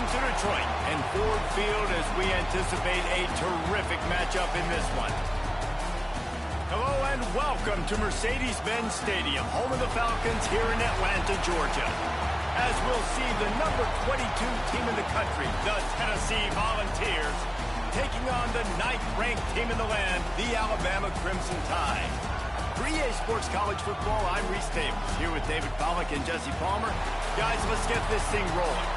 Welcome to Detroit and Ford Field as we anticipate a terrific matchup in this one. Hello and welcome to Mercedes-Benz Stadium, home of the Falcons here in Atlanta, Georgia. As we'll see the number 22 team in the country, the Tennessee Volunteers, taking on the 9th-ranked team in the land, the Alabama Crimson Tide. For EA Sports College Football, I'm Reese Davis, here with David Pollack and Jesse Palmer. Guys, let's get this thing rolling.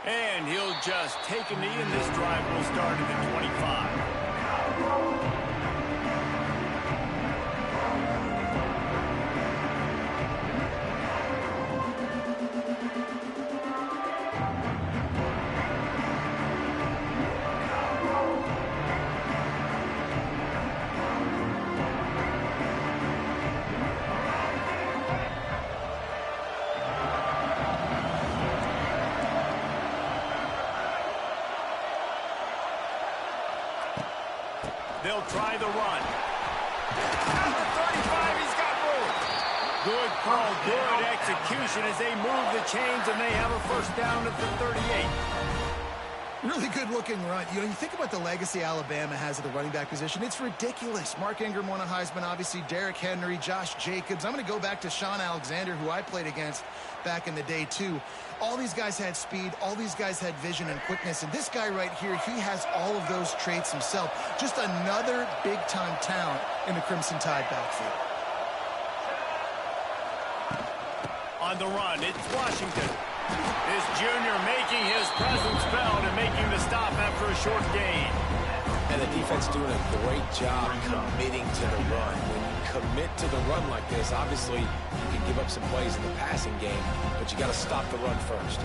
And he'll just take a knee, and this drive will start at the 25. They'll try the run. At the 35, he's got room. Good call, good execution as they move the chains, and they have a first down at the 38. Really good-looking run. You know, you think about the legacy Alabama has at the running back position. It's ridiculous. Mark Ingram won a Heisman, obviously. Derrick Henry, Josh Jacobs. I'm going to go back to Sean Alexander, who I played against back in the day, too. All these guys had speed. All these guys had vision and quickness. And this guy right here, he has all of those traits himself. Just another big-time talent in the Crimson Tide backfield. On the run, it's Washington. This junior making his presence felt and making the stop after a short gain. And the defense doing a great job committing to the run. When you commit to the run like this, obviously you can give up some plays in the passing game, but you got to stop the run first.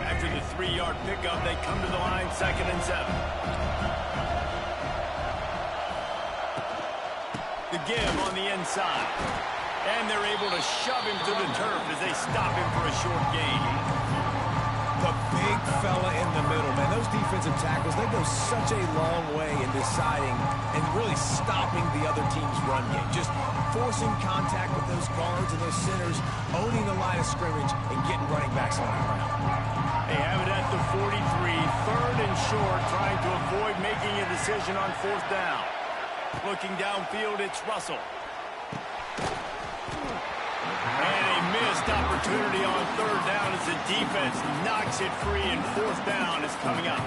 After the 3-yard pickup, they come to the line, 2nd and 7. The give on the inside. And they're able to shove him to the turf as they stop him for a short gain. The big fella in the middle, man. Those defensive tackles, they go such a long way in deciding and really stopping the other team's run game. Just forcing contact with those guards and those centers, owning the line of scrimmage, and getting running backs on the ground. They have it at the 43, 3rd and short, trying to avoid making a decision on 4th down. Looking downfield, it's Russell. And a missed opportunity on 3rd down as the defense knocks it free, and 4th down is coming up.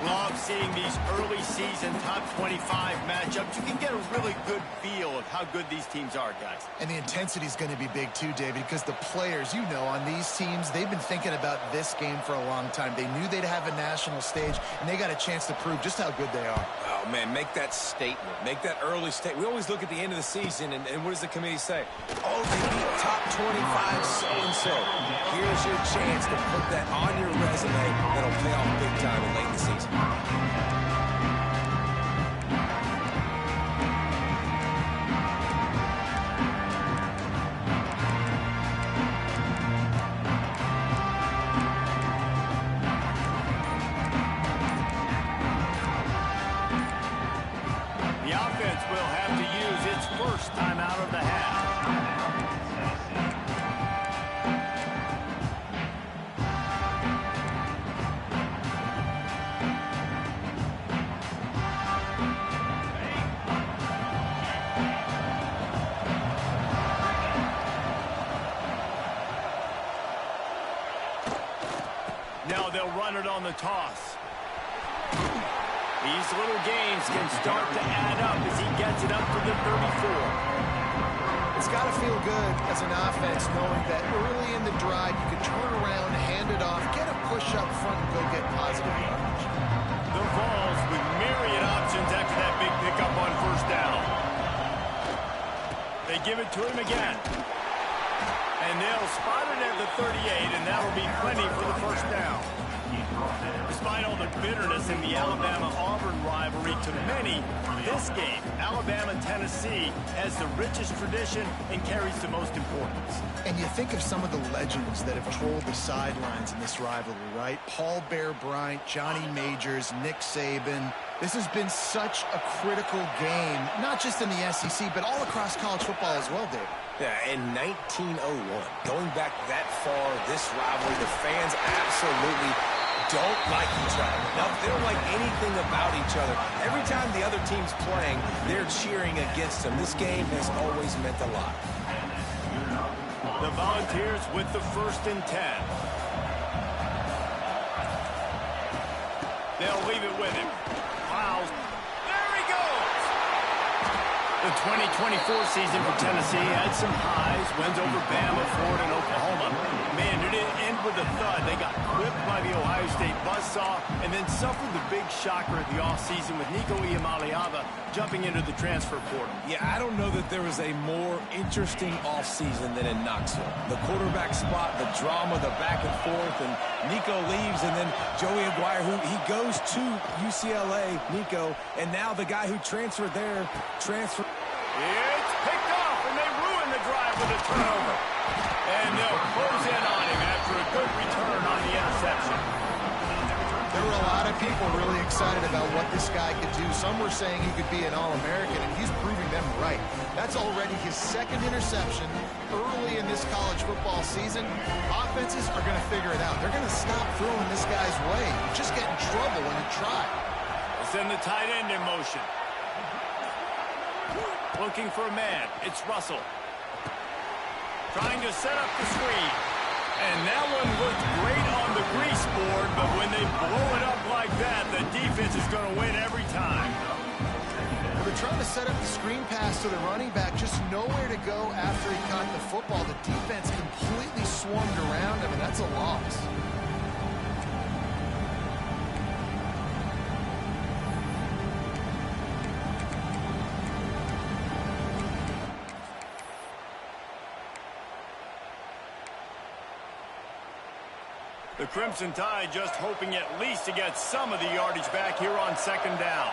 Love seeing these early season top 25 matchups. You can get a really good feel of how good these teams are, guys. And the intensity is going to be big too, David, because the players, you know, on these teams, they've been thinking about this game for a long time. They knew they'd have a national stage, and they got a chance to prove just how good they are. Oh, man, make that statement. Make that early statement. We always look at the end of the season, and what does the committee say? Oh, they beat top 25 so-and-so. Here's your chance to put that on your resume that'll pay off big time in late in the season. The offense will have to use its first timeout of the Now they'll run it on the toss. These little games can start to add up as he gets it up to the 34. It's got to feel good as an offense knowing that early in the drive you can turn around, hand it off, get a push up front, and go get positive yardage. The Vols with myriad options after that big pickup on first down. They give it to him again. And they'll spot it at the 38, and that'll be plenty for the first down. Despite all the bitterness in the Alabama-Auburn rivalry to many, this game, Alabama-Tennessee, has the richest tradition and carries the most importance. And you think of some of the legends that have trolled the sidelines in this rivalry, right? Paul Bear Bryant, Johnny Majors, Nick Saban. This has been such a critical game, not just in the SEC, but all across college football as well, Dave. Yeah, in 1901, going back that far, this rivalry, the fans absolutely don't like each other. No, they don't like anything about each other. Every time the other team's playing, they're cheering against them. This game has always meant a lot. The Volunteers with the 1st and 10. They'll leave it with him. Wow. There he goes! The 2024 season for Tennessee had some highs, wins over Bama, Florida, and Oklahoma. Man, it didn't end with a thud. They got whipped by the Ohio State buzzsaw and then suffered the big shocker of the offseason with Nico Iamaleava jumping into the transfer portal. Yeah, I don't know that there was a more interesting offseason than in Knoxville. The quarterback spot, the drama, the back and forth, and Nico leaves, and then Joey Aguirre, who he goes to UCLA, Nico, and now the guy who transferred there, It's picked off, and they ruin the drive with a turnover. And they'll close in on him after a good return on the interception. There were a lot of people really excited about what this guy could do. Some were saying he could be an All-American, and he's proving them right. That's already his 2nd interception early in this college football season. Offenses are going to figure it out. They're going to stop throwing this guy's way. You just get in trouble when you try. We'll send the tight end in motion. Looking for a man. It's Russell. Trying to set up the screen. And that one looked great on the grease board, but when they blow it up like that, the defense is going to win every time. They're trying to set up the screen pass to the running back, just nowhere to go after he caught the football. The defense completely swarmed around him, and that's a loss. The Crimson Tide just hoping at least to get some of the yardage back here on 2nd down.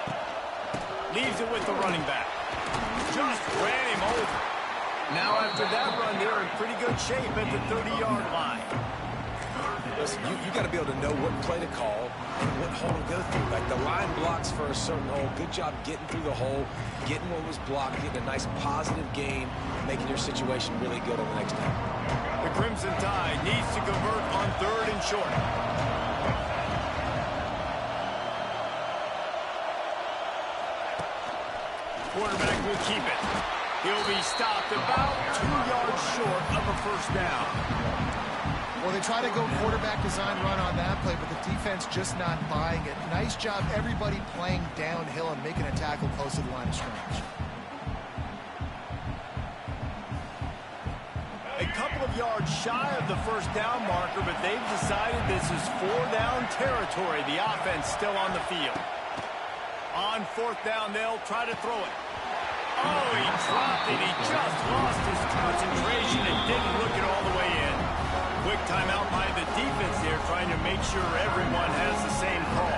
Leaves it with the running back. Just ran him over. Now after that run, they're in pretty good shape at the 30-yard line. Listen, you got to be able to know what play to call and what hole to go through. Like the line blocks for a certain hole. Good job getting through the hole, getting what was blocked, getting a nice positive gain, making your situation really good on the next time. The Crimson Tide needs to convert on 3rd and short. Quarterback will keep it. He'll be stopped about 2 yards short of a 1st down. Well, they try to go quarterback design run on that play, but the defense just not buying it. Nice job, everybody playing downhill and making a tackle close to the line of scrimmage. A couple of yards shy of the 1st down marker, but they've decided this is 4-down territory. The offense still on the field. On 4th down, they'll try to throw it. Oh, he dropped it. He just lost his concentration and didn't look it all the way in. Quick timeout by the defense there, trying to make sure everyone has the same call.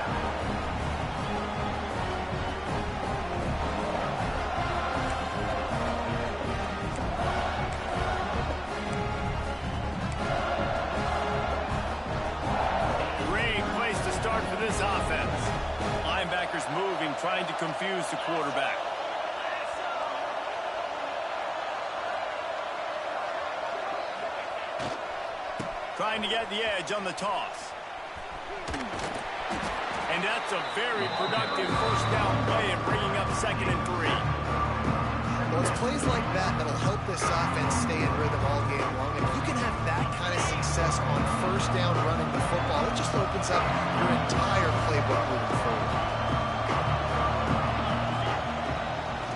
Great place to start for this offense. Linebackers moving, trying to confuse the quarterback. Trying to get the edge on the toss. And that's a very productive 1st down play and bringing up 2nd and 3. Well, it's plays like that that'll help this offense stay in rhythm all game long. If you can have that kind of success success on first down running the football, it just opens up your entire playbook moving forward.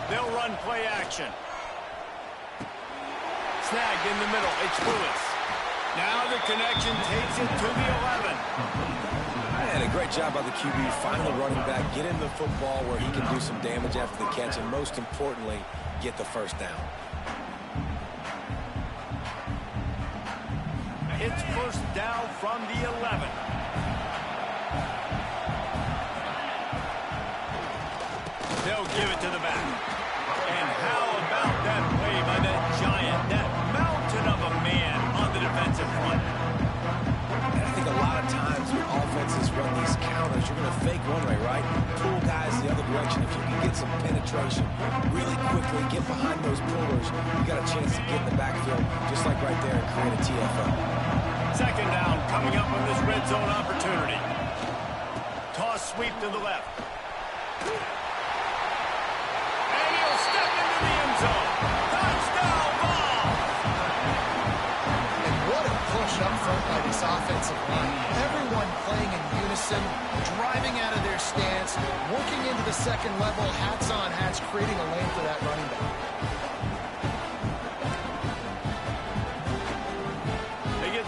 They'll run play action. Snagged in the middle. It's Lewis. Now the connection takes it to the 11. And a great job by the QB finding the running back, get him the football where he can do some damage after the catch, and most importantly, get the first down. It's first down from the 11. They'll give it to the back. And how about that play by that giant, that mountain of a man on the defensive front? And I think a lot of times when offenses run these counters, you're going to fake one way, right? Pull guys the other direction. If you can get some penetration really quickly, get behind those pullers, you got a chance to get in the backfield just like right there and create a TFL. Second down coming up on this red zone opportunity. Toss sweep to the left. And he'll step into the end zone. Touchdown ball! And what a push up front by this offensive line. Everyone playing in unison, driving out of their stance, working into the second level, hats on hats, creating a lane for that running back.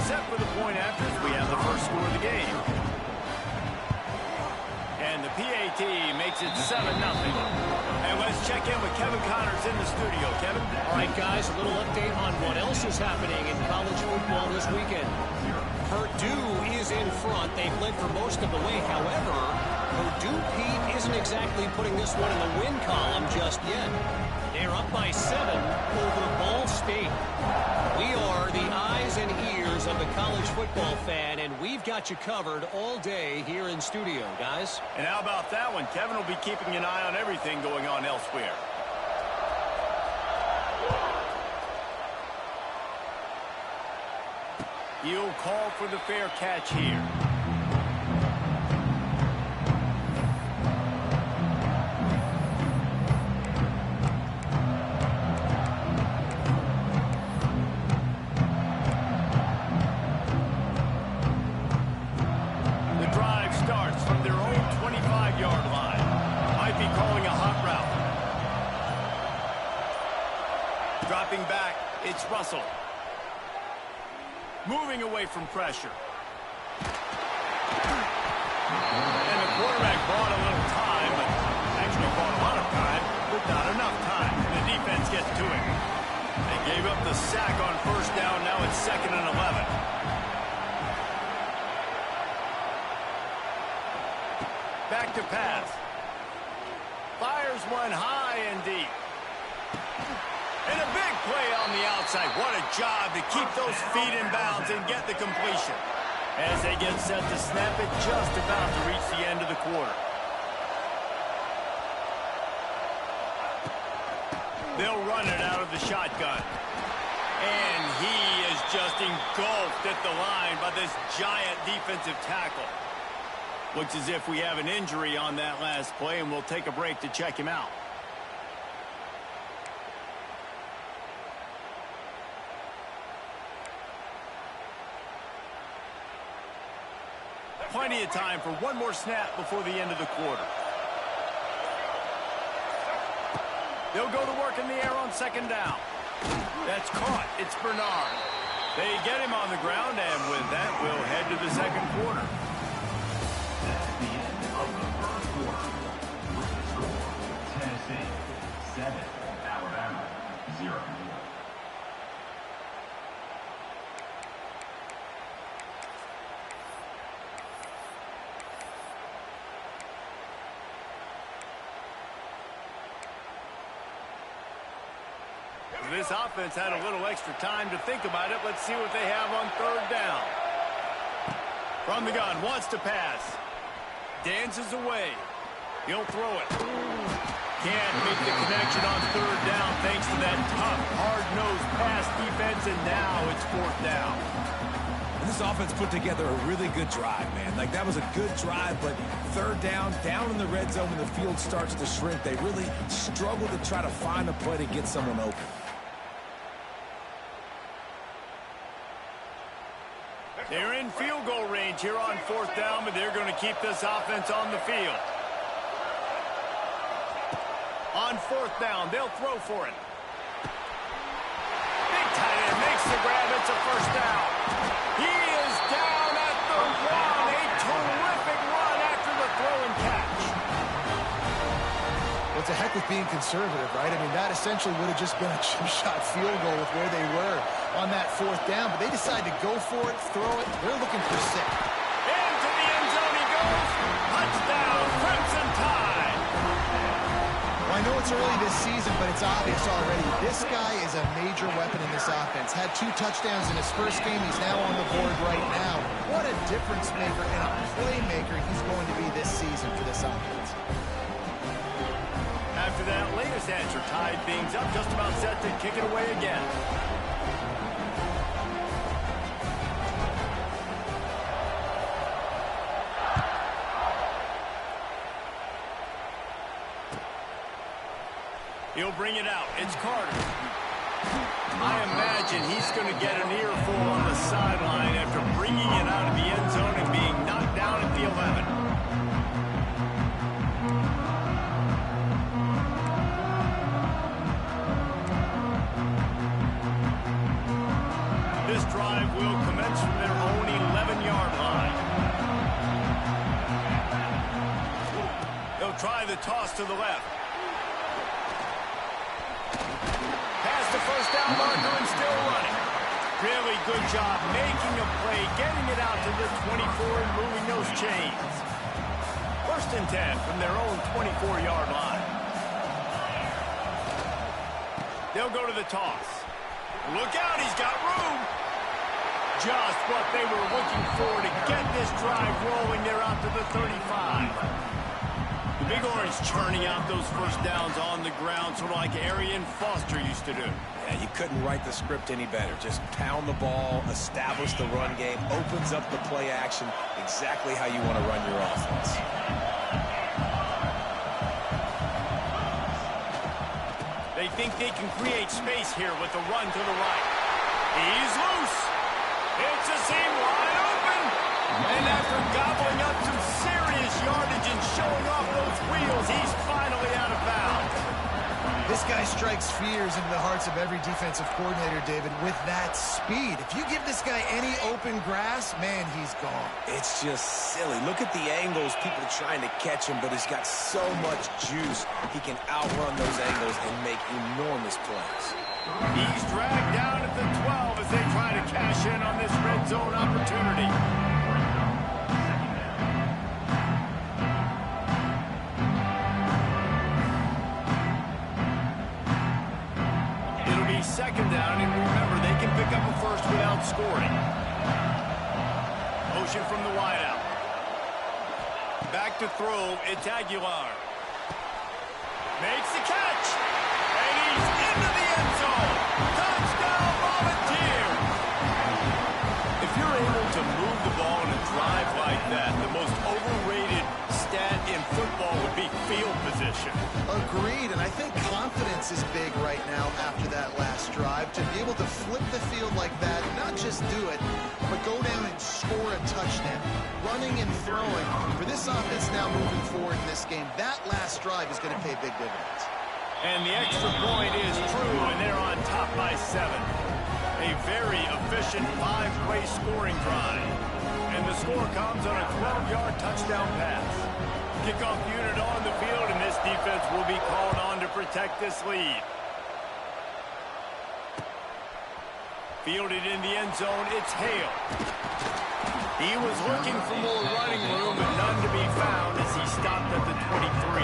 Set for the point after we have the first score of the game. And the PAT makes it 7-0. And let's check in with Kevin Connors in the studio. Kevin? All right, guys, a little update on what else is happening in college football this weekend. Purdue is in front. They've led for most of the way. However, Purdue, Pete, isn't exactly putting this one in the win column just yet. They're up by 7 over Ball State. We are the eyes and ears of the college football fan, and we've got you covered all day here in studio, guys. And how about that one? Kevin will be keeping an eye on everything going on elsewhere. He'll call for the fair catch here. Dropping back, it's Russell. Moving away from pressure. And the quarterback bought a little time, but actually bought a lot of time, but not enough time. The defense gets to him. They gave up the sack on first down. Now it's 2nd and 11. Back to pass. Fires one high and deep. And a big play on the outside. What a job to keep those feet in bounds and get the completion. As they get set to snap it, just about to reach the end of the quarter. They'll run it out of the shotgun. And he is just engulfed at the line by this giant defensive tackle. Looks as if we have an injury on that last play, and we'll take a break to check him out. Plenty of time for one more snap before the end of the quarter. They'll go to work in the air on 2nd down. That's caught. It's Bernard. They get him on the ground, and with that, we'll head to the 2nd quarter. That's the end of the first quarter. With the score, Tennessee 7, Alabama 0. This offense had a little extra time to think about it. Let's see what they have on 3rd down. From the gun, wants to pass. Dances away. He'll throw it. Can't make the connection on 3rd down thanks to that tough, hard-nosed pass defense, and now it's 4th down. And this offense put together a really good drive, man. Like, that was a good drive, but 3rd down in the red zone when the field starts to shrink, they really struggle to try to find a play to get someone open. They're in field goal range here on 4th down, but they're going to keep this offense on the field. On 4th down, they'll throw for it. Big tight end makes the grab. It's a first down. He is down at the 1. A terrific run after the throw and catch. What's a heck with being conservative, right? I mean, that essentially would have just been a chip shot field goal with where they were on that 4th down, but they decide to go for it, throw it. They're looking for 6. Into the end zone he goes. Touchdown, Crimson Tide. Well, I know it's early this season, but it's obvious already. This guy is a major weapon in this offense. Had 2 touchdowns in his first game. He's now on the board right now. What a difference maker and a playmaker he's going to be this season for this offense. After that latest answer, tied things up, just about set to kick it away again. He'll bring it out. It's Carter. I imagine he's going to get an earful on the sideline after bringing it out of the end zone and being knocked down at the 11. This drive will commence from their own 11-yard line. They'll try the toss to the left. Past the first down marker and still running. Really good job making a play, getting it out to the 24 and moving those chains. 1st and 10 from their own 24-yard line. They'll go to the toss. Look out, he's got room. Just what they were looking for to get this drive rolling. They're out to the 35. The Big Orange churning out those first downs on the ground, sort of like Arian Foster used to do. Yeah, you couldn't write the script any better. Just pound the ball, establish the run game, opens up the play action, exactly how you want to run your offense. They think they can create space here with the run to the right. He's loose. It's a seam wide open. And after gobbling up some serious yardage and showing off those wheels, he's finally out of bounds. This guy strikes fears into the hearts of every defensive coordinator, David, with that speed. If you give this guy any open grass, man, he's gone. It's just silly. Look at the angles, people trying to catch him, but he's got so much juice. He can outrun those angles and make enormous plays. He's dragged down at the 12 as they try to cash in on this red zone opportunity. It'll be 2nd down, and remember, they can pick up a first without scoring. Motion from the wideout. Back to throw, it's Aguilar. Makes the catch. And he's into the end zone. Touchdown, Volunteer. If you're able to move the ball in a drive like that, the most overrated stat in football would be field position. Agreed, and I think confidence is big right now after that last drive. To be able to flip the field like that, not just do it, but go down and score a touchdown. Running and throwing. For this offense now moving forward in this game, that last drive is going to pay big dividends. And the extra point is true, and they're on top by 7. A very efficient 5-play scoring drive. And the score comes on a 12-yard touchdown pass. Kickoff unit on the field, and this defense will be called on to protect this lead. Fielded in the end zone, it's Hale. He was looking for more running room, but none to be found as he stopped at the 23.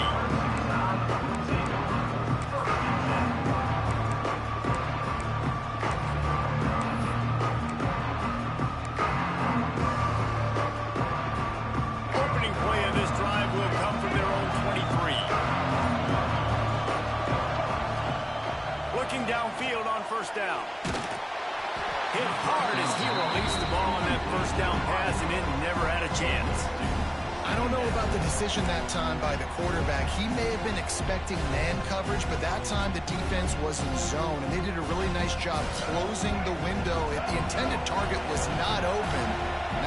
Downfield on 1st down. Hit hard as he released the ball on that 1st down pass, and it never had a chance. I don't know about the decision that time by the quarterback. He may have been expecting man coverage, but that time the defense was in zone, and they did a really nice job closing the window. If the intended target was not open,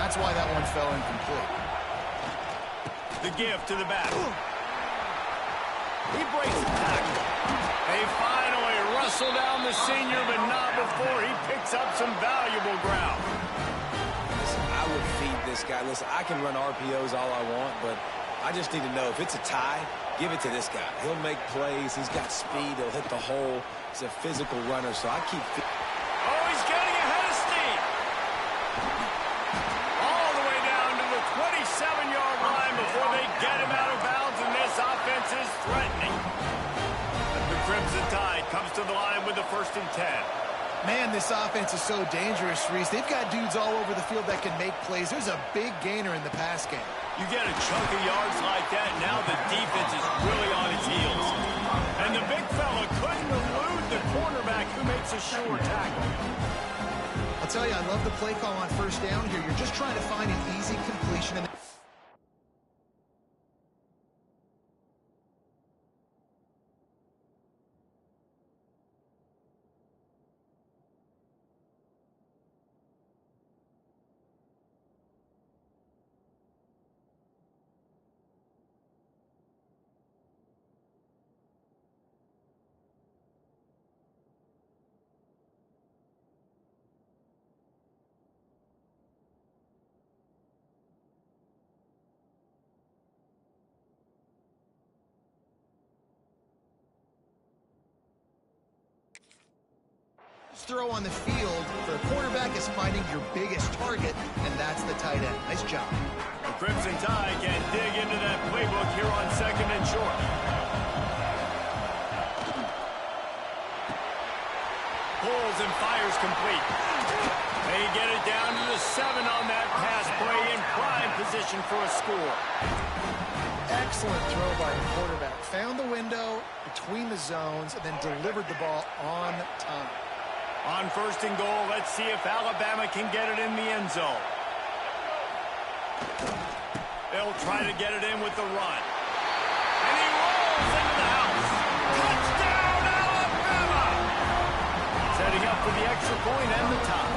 that's why that one fell incomplete. The give to the back. He breaks the tackle. They finally wrestle down the senior, but not before he picks up some valuable ground. Listen, I would feed this guy. Listen, I can run RPOs all I want, but I just need to know if it's a tie, give it to this guy. He'll make plays. He's got speed. He'll hit the hole. He's a physical runner, so I keep... Oh, he's getting ahead of steam. All the way down to the 27-yard line before they get him out of bounds, and this offense is threatening. The Crimson Tide comes to the line with the 1st and 10. Man, this offense is so dangerous, Reese. They've got dudes all over the field that can make plays. There's a big gainer in the pass game. You get a chunk of yards like that, now the defense is really on its heels. And the big fella couldn't elude the cornerback who makes a sure tackle. I'll tell you, I love the play call on 1st down here. You're just trying to find an easy completion. And throw on the field for a quarterback is finding your biggest target, and that's the tight end. Nice job. The Crimson Tide can dig into that playbook here on 2nd and short. Pulls and fires complete. They get it down to the 7 on that pass play in prime position for a score. Excellent throw by the quarterback. Found the window between the zones and then delivered the ball on time. On 1st and goal, let's see if Alabama can get it in the end zone. They'll try to get it in with the run. And he rolls into the house. Touchdown, Alabama! Setting up for the extra point and the tie.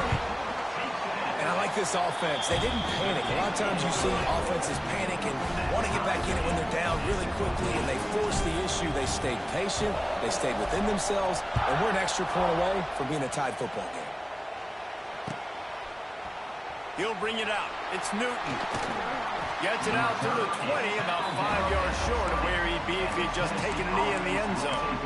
And I like this offense. They didn't panic. A lot of times you see offenses panic and want to get back in it when they're down really quickly, and they force the issue. They stayed patient. They stayed within themselves, and we're an extra point away from being a tied football game. He'll bring it out. It's Newton. Gets it out to the 20, about 5 yards short of where he'd be if he'd just taken a knee in the end zone.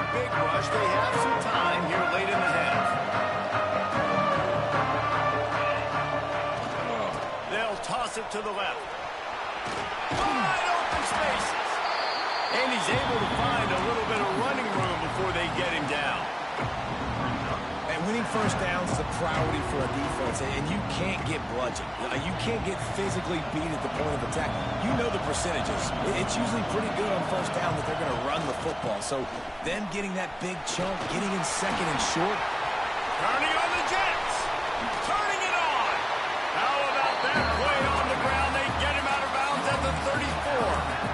Big rush. They have some time here late in the half. They'll toss it to the left. Wide open spaces. And he's able to find a little bit of running room before they get him down. And winning 1st downs is a priority for a defense, and you can't get bludgeoned. You can't get physically beat at the point of attack. You know the percentages. It's usually pretty good on 1st down that they're going to run the football. So them getting that big chunk, getting in 2nd and short. Turning on the Jets. Turning it on. How about that play on the ground? They get him out of bounds at the 34.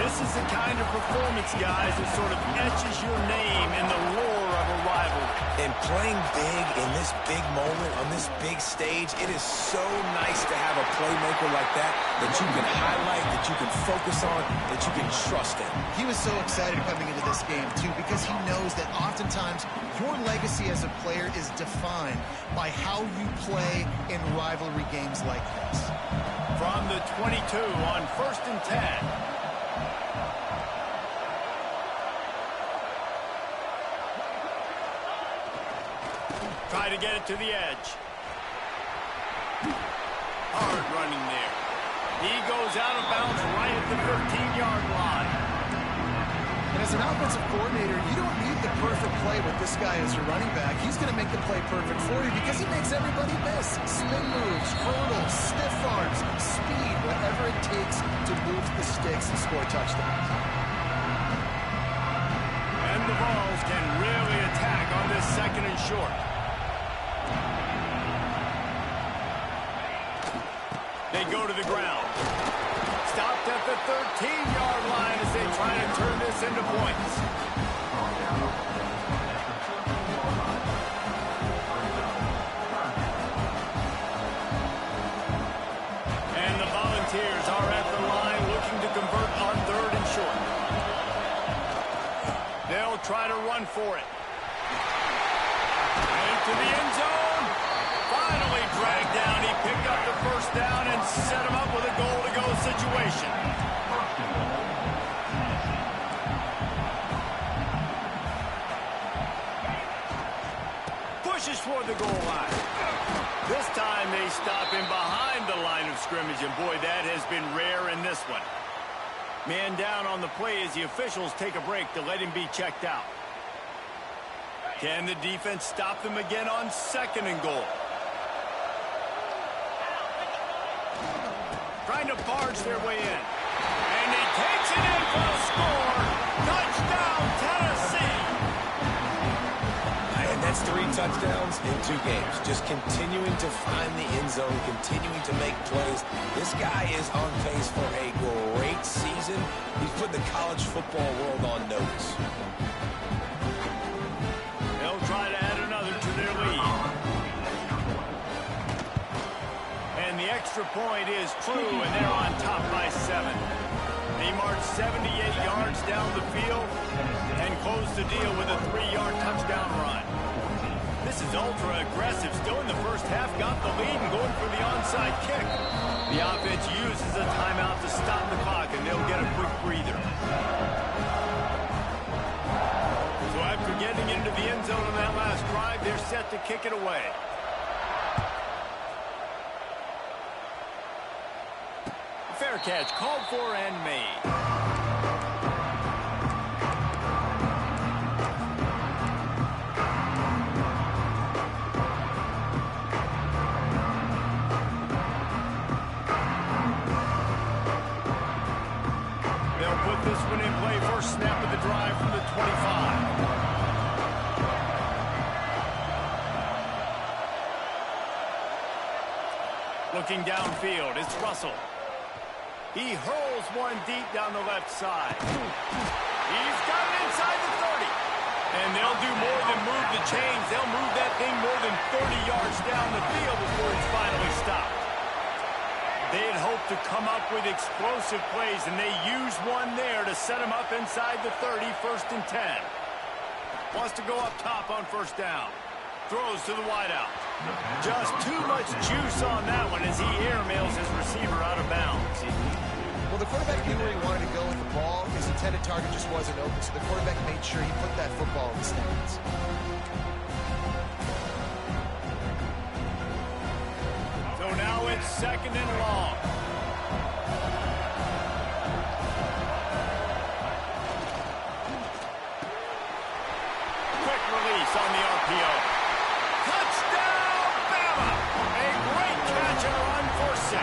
This is the kind of performance, guys, that sort of etches your name in the lore of a rivalry. And playing big in this big moment, on this big stage, it is so nice to have a playmaker like that you can highlight, that you can focus on, that you can trust in. He was so excited coming into this game, too, because he knows that oftentimes your legacy as a player is defined by how you play in rivalry games like this. From the 22 on 1st and 10. Try to get it to the edge. Hard running there. He goes out of bounds right at the 15-yard line. And as an offensive coordinator, you don't need the perfect play with this guy as your running back. He's going to make the play perfect for you because he makes everybody miss. Spin moves, hurdles, stiff arms, speed, whatever it takes to move the sticks and score touchdowns. And the Vols can really attack on this 2nd and short. They go to the ground. stopped at the 13-yard line as they try to turn this into points. And the Volunteers are at the line looking to convert on 3rd and short. They'll try to run for it. Into the end zone. Finally dragged down. He picked up the first down and set him up with a goal-to-go situation. Pushes toward the goal line. This time they stop him behind the line of scrimmage, and boy, that has been rare in this one. Man down on the play as the officials take a break to let him be checked out. Can the defense stop them again on 2nd and goal? Trying to barge their way in. And he takes it in for a score. Touchdown, Tennessee. And that's 3 touchdowns in 2 games. Just continuing to find the end zone, continuing to make plays. This guy is on pace for a great season. He's put the college football world on notice. They'll try to add another to their lead. And the extra point is true, and they're on top by 7. They march 78 yards down the field and close the deal with a 3-yard touchdown run. This is ultra-aggressive. Still in the first half, got the lead and going for the onside kick. The offense uses a timeout to stop the clock, and they'll get a quick breather. So after getting into the end zone on that last drive, they're set to kick it away. Fair catch called for and made. They'll put this one in play. First snap of the drive from the 25. Looking downfield, it's Russell. He hurls one deep down the left side. He's got it inside the 30. And they'll do more than move the chains. They'll move that thing more than 30 yards down the field before it's finally stopped. They had hoped to come up with explosive plays, and they used one there to set him up inside the 30, 1st and 10. Wants to go up top on 1st down. Throws to the wideout. Just too much juice on that one as he airmails his receiver out of bounds. Well, the quarterback knew where he wanted to go with the ball. His intended target just wasn't open, so the quarterback made sure he put that football in the stands. So now it's 2nd and long. Quick release on the RPO. Touchdown, Bama! A great catch and a run for 6.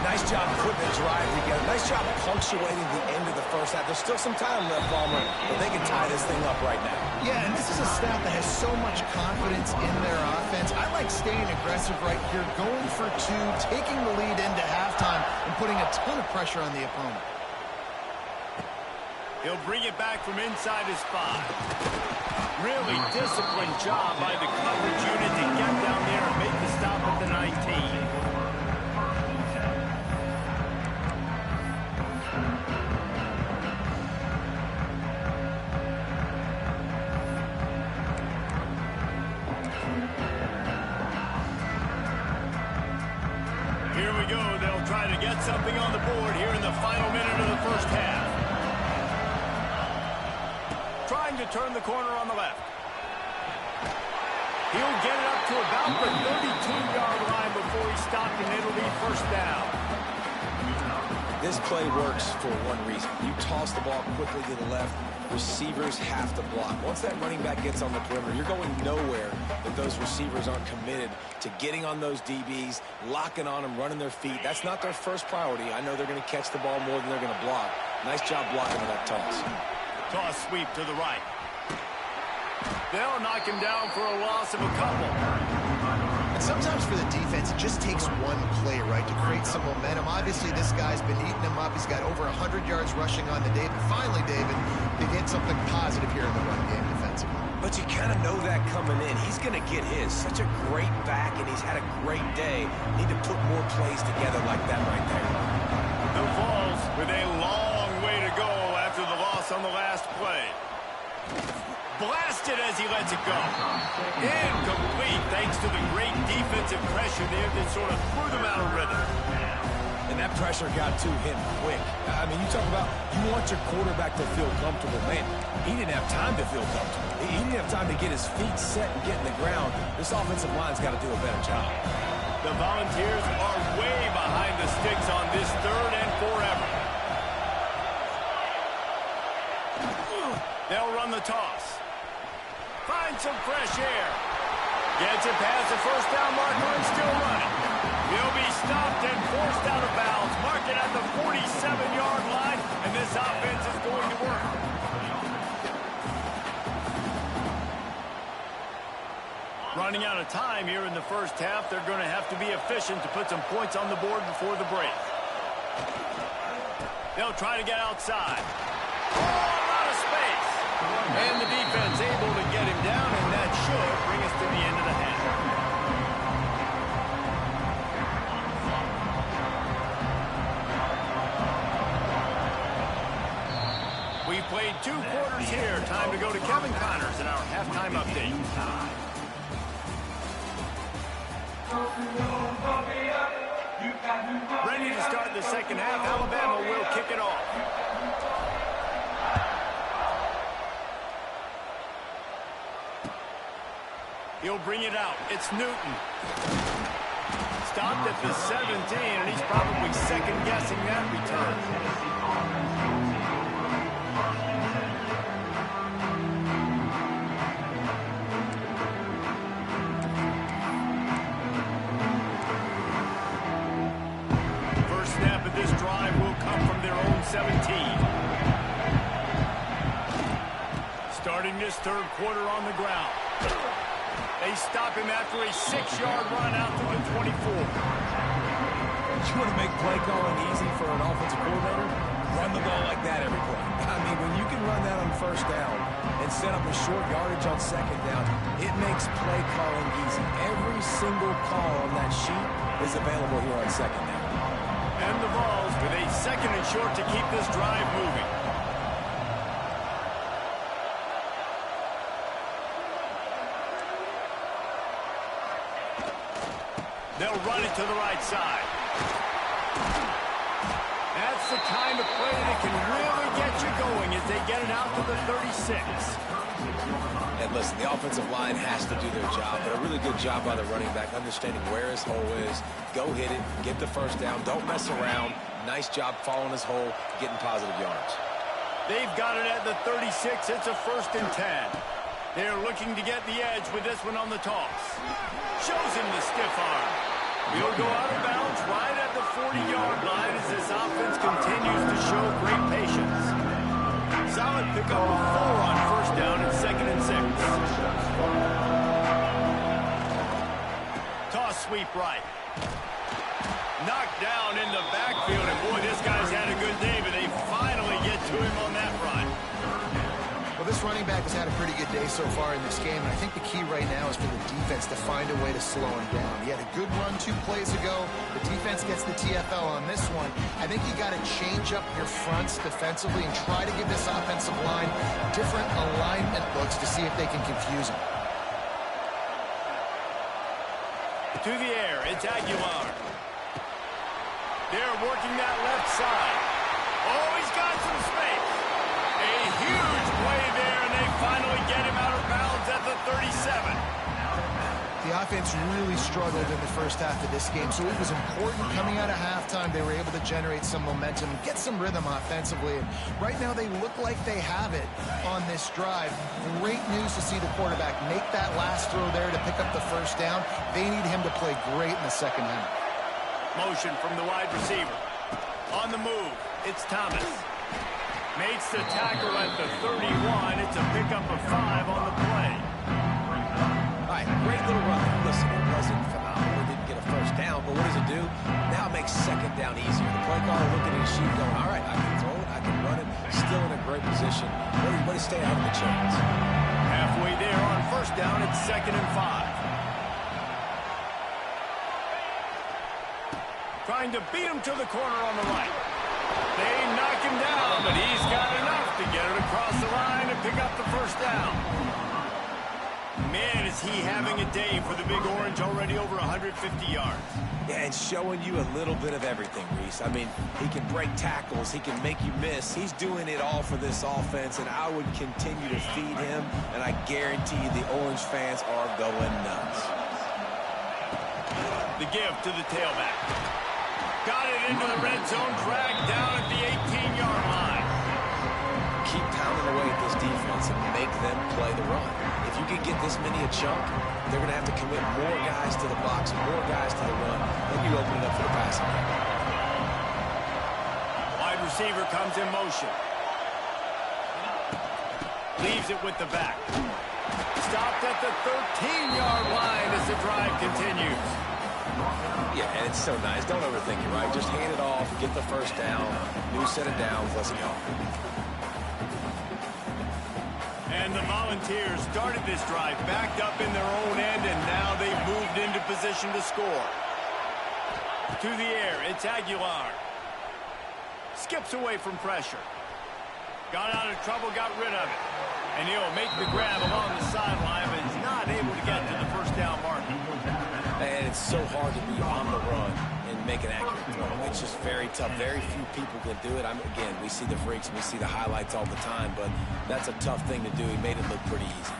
Nice job putting the drive together. Nice job punctuating the end of the first half. There's still some time left, Palmer, but they can tie this thing up right now. Yeah, and this is a staff that has so much confidence in their offense. I like staying aggressive right here, going for 2, taking the lead into halftime, and putting a ton of pressure on the opponent. He'll bring it back from inside his 5. Really disciplined job by the coverage unit to get down there and make the stop at the 19. Here we go. They'll try to get something on the board here in the final minute of the first half. Trying to turn the corner on the left. He'll get it up to about the 32-yard line before he stopped, and it'll be 1st down. This play works for one reason. You toss the ball quickly to the left, receivers have to block. Once that running back gets on the perimeter, you're going nowhere if those receivers aren't committed to getting on those DBs, locking on them, running their feet. That's not their first priority. I know they're going to catch the ball more than they're going to block. Nice job blocking with that toss. Toss sweep to the right. They'll knock him down for a loss of a couple. And sometimes for the defense, it just takes one play, right, to create some momentum. Obviously, this guy's been eating him up. He's got over 100 yards rushing on the day. But finally, David, they get something positive here in the run game defensively. But you kind of know that coming in. He's going to get his. Such a great back, and he's had a great day. Need to put more plays together like that right there. The Vols with a long way to go after the loss on the last play. Blasted as he lets it go. Incomplete thanks to the great defensive pressure there that sort of threw them out of rhythm. And that pressure got to him quick. I mean, you talk about you want your quarterback to feel comfortable. Man, he didn't have time to feel comfortable. He didn't have time to get his feet set and get in the ground. This offensive line's got to do a better job. The Volunteers are way behind the sticks on this 3rd and forever. They'll run the toss. Find some fresh air. Gets it past the first down marker and still running. He'll be stopped and forced out of bounds. Mark it at the 47-yard line, and this offense is going to work. Running out of time here in the first half. They're going to have to be efficient to put some points on the board before the break. They'll try to get outside. Oh, a lot of space. And the defense able to get him down, and that should bring us to the end of the half. We've played 2 quarters here. Time to go to Kevin Connors in our halftime update. Ready to start the second half. Alabama will kick it off. He'll bring it out. It's Newton. Stopped at the 17, and he's probably second-guessing that return. First snap of this drive will come from their own 17. Starting this 3rd quarter on the ground. They stop him after a 6-yard run out to the 24. You want to make play calling easy for an offensive coordinator? Run the ball like that every play. I mean, when you can run that on first down and set up a short yardage on second down, it makes play calling easy. Every single call on that sheet is available here on second down. And the Vols with a 2nd and short to keep this drive moving. They'll run it to the right side. That's the kind of play that can really get you going as they get it out to the 36. And listen, the offensive line has to do their job, but a really good job by the running back, understanding where his hole is. Go hit it, get the first down, don't mess around. Nice job following his hole, getting positive yards. They've got it at the 36. It's a 1st and 10. They're looking to get the edge with this one on the toss. Shows him the stiff arm. He'll go out of bounds right at the 40-yard line as this offense continues to show great patience. Solid pickup of 4 on first down and 2nd and 6. Toss sweep right. Knocked down in the backfield, and boy, this guy's had a good day, but they finally get to him on that run. Well, this running back has had a pretty good day so far in this game, and I think the key right now is for the defense to find a way to slow him down. He had a good run 2 plays ago. The defense gets the TFL on this one. I think you got to change up your fronts defensively and try to give this offensive line different alignment looks to see if they can confuse him. To the air, it's Aguilar. They're working that left side. Oh, he's got some space. A huge play there, and they finally get him out of bounds at the 37. The offense really struggled in the first half of this game, so it was important coming out of halftime. They were able to generate some momentum, get some rhythm offensively. And right now they look like they have it on this drive. Great news to see the quarterback make that last throw there to pick up the first down. They need him to play great in the second half. Motion from the wide receiver. On the move, it's Thomas. Makes the tackle at the 31. It's a pickup of 5 on the play. All right, great little run. Listen, it wasn't phenomenal. down, but what does it do? Now it makes second down easier. The play caller looking at his sheet going, all right, I can throw it, I can run it, still in a great position. Way to stay ahead of the chains. Halfway there on first down, it's 2nd and 5. Trying to beat him to the corner on the right. They knock him down, but he's got enough to get it across the line and pick up the first down. Man, is he having a day for the Big Orange, already over 150 yards. Yeah, and showing you a little bit of everything, Reese. I mean, he can break tackles, he can make you miss. He's doing it all for this offense, and I would continue to feed him, and I guarantee you the Orange fans are going nuts. The give to the tailback. Got it into the red zone, dragged down at the 18-yard line. Keep pounding away at this defense and make them play the run. If you can get this many a chunk, they're going to have to commit more guys to the box, more guys to the run, then you open it up for the passing game. Wide receiver comes in motion. Leaves it with the back. Stopped at the 13-yard line as the drive continues. Yeah, and it's so nice. Don't overthink it, right? Just hand it off, get the first down, new set of downs, let's go. And the Volunteers started this drive backed up in their own end, and now they've moved into position to score. To the air, it's Aguilar. Skips away from pressure. Got out of trouble, got rid of it. And he'll make the grab along the sideline, but is not able to get to the first down marker. And it's so hard to be on the run and make an accurate throw. It's just very tough. Very few people can do it. Again, we see the freaks, we see the highlights all the time, but that's a tough thing to do. He made it look pretty easy.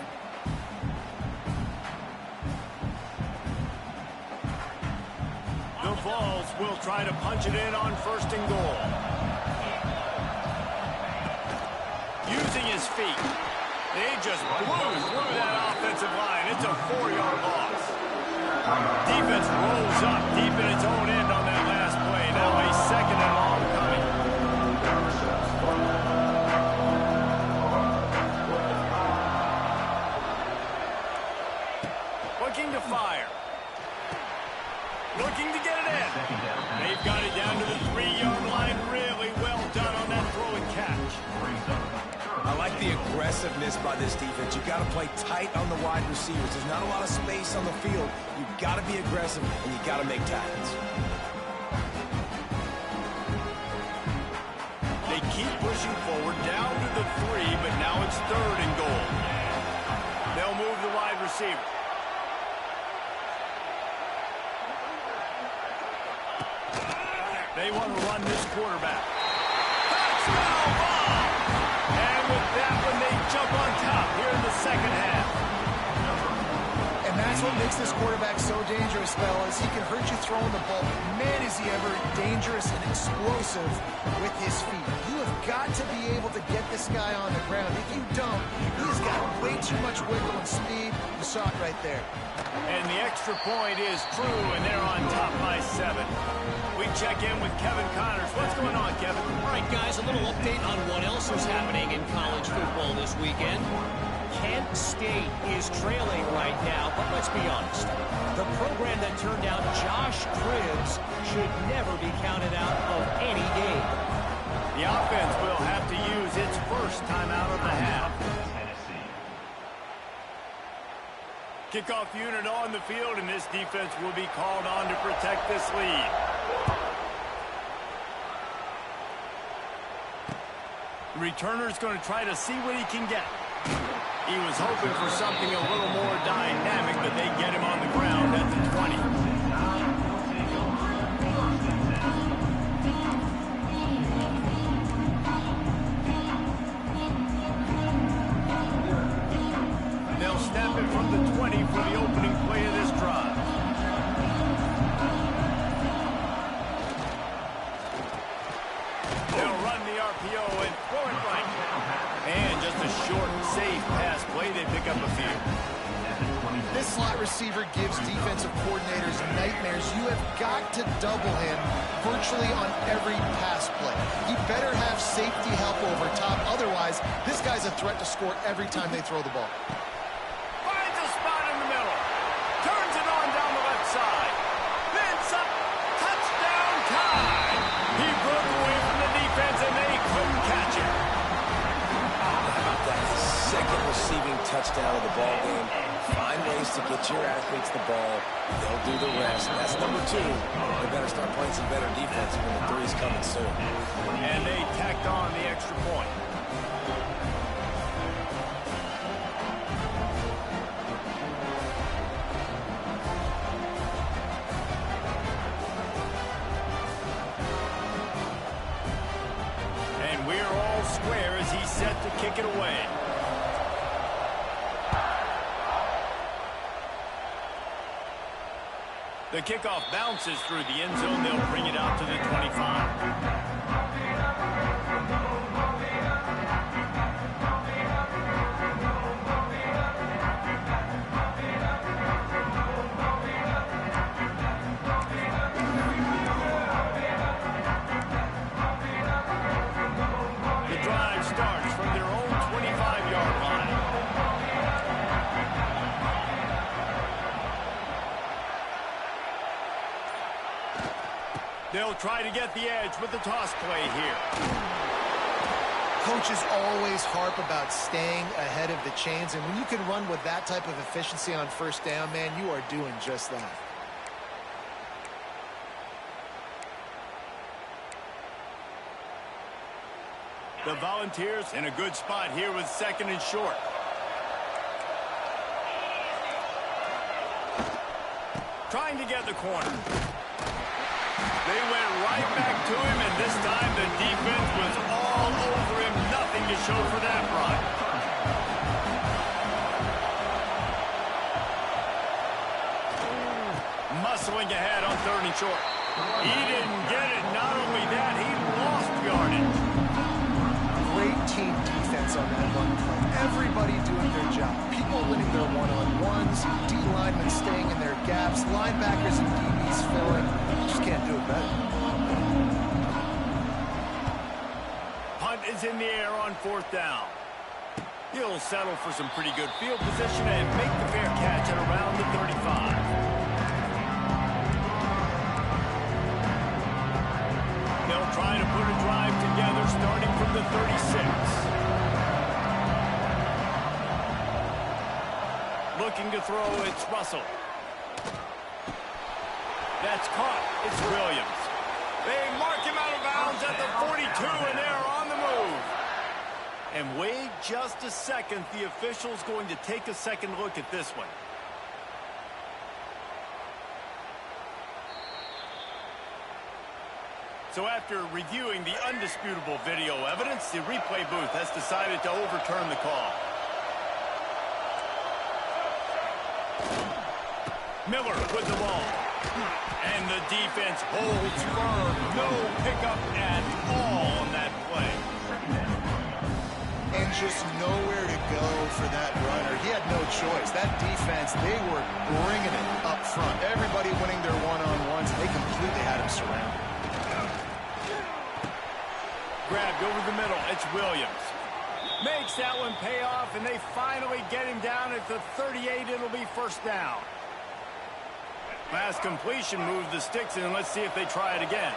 The Vols will try to punch it in on 1st and goal. Using his feet. They just blew through that offensive line. It's a 4-yard loss. Defense rolls up deep in its own end on that last play. Now a 2nd and long coming. Looking to fire. Looking to get it in. They've got it down to the 3-yard line. Really well done on that throw and catch. I like the aggressiveness by this defense. You got to play tight on the wide receivers. There's not a lot of space on the field. You got to be aggressive, and you got to make tackles. They keep pushing forward down to the 3, but now it's 3rd and goal. They'll move the wide receiver. They want to run this quarterback. Touchdown ball! And with that one, they jump on top here in the 2nd half. And that's what makes this quarterback so dangerous, fellas. He can hurt you throwing the ball. Man, is he ever dangerous and explosive with his feet. You have got to be able to get this guy on the ground. If you don't, he's got way too much wiggle and speed. You saw it right there. And the extra point is true, and they're on top by 7. We check in with Kevin Connors. What's going on, Kevin? All right, guys, a little update on what else is happening in college football this weekend. Kent State is trailing right now, but let's be honest. The program that turned out Josh Cribbs should never be counted out of any game. The offense will have to use its first timeout of the half. Kickoff unit on the field, and this defense will be called on to protect this lead. The returner's going to try to see what he can get. He was hoping for something a little more dynamic, but they get him on the ground at the 20. They'll snap it from the 20 for the opening play of this drive. They'll run the RPO and throw it right. And just a short, safe pass play. They pick up a few. This slot receiver gives defensive coordinators nightmares. You have got to double him virtually on every pass play. He better have safety help over top. Otherwise, this guy's a threat to score every time they throw the ball. Finds a spot in the middle. Turns it on down the left side. Inside. touchdown of the ball game. Find ways to get your athletes the ball. They'll do the rest. That's number 2. They better start playing some better defense when the 3's coming soon. And they tacked on the extra point. And we're all square as he's set to kick it away. The kickoff bounces through the end zone. They'll bring it out to the 25. The drive starts from their own 25-yard line. They'll try to get the edge with the toss play here. Coaches always harp about staying ahead of the chains, and when you can run with that type of efficiency on first down, man, you are doing just that. The Volunteers in a good spot here with 2nd and short. Trying to get the corner. They went right back to him, and this time the defense was all over him. Nothing to show for that run. Muscling ahead on 3rd and short. He didn't get it. Not only that, he lost yardage. Great team defense on that run play. Everybody doing their job. People winning their one-on-ones, D linemen staying in their gaps, linebackers and DBs filling. Just can't do it better. Punt is in the air on 4th down. He'll settle for some pretty good field position and make the fair catch at around the 35. They'll try to put a drive together starting from the 36. Looking to throw, it's Russell. That's caught. It's Williams. They mark him out of bounds at the 42, and they're on the move. And wait just a second. The official's going to take a second look at this one. So after reviewing the undisputable video evidence, the replay booth has decided to overturn the call. Miller with the ball. And the defense holds firm. No pickup at all on that play. And just nowhere to go for that runner. He had no choice. That defense, they were bringing it up front. Everybody winning their one-on-ones. They completely had him surrounded. Grabbed over the middle. It's Williams. Makes that one pay off, and they finally get him down at the 38. It'll be 1st down. Pass completion moves the sticks in, and let's see if they try it again.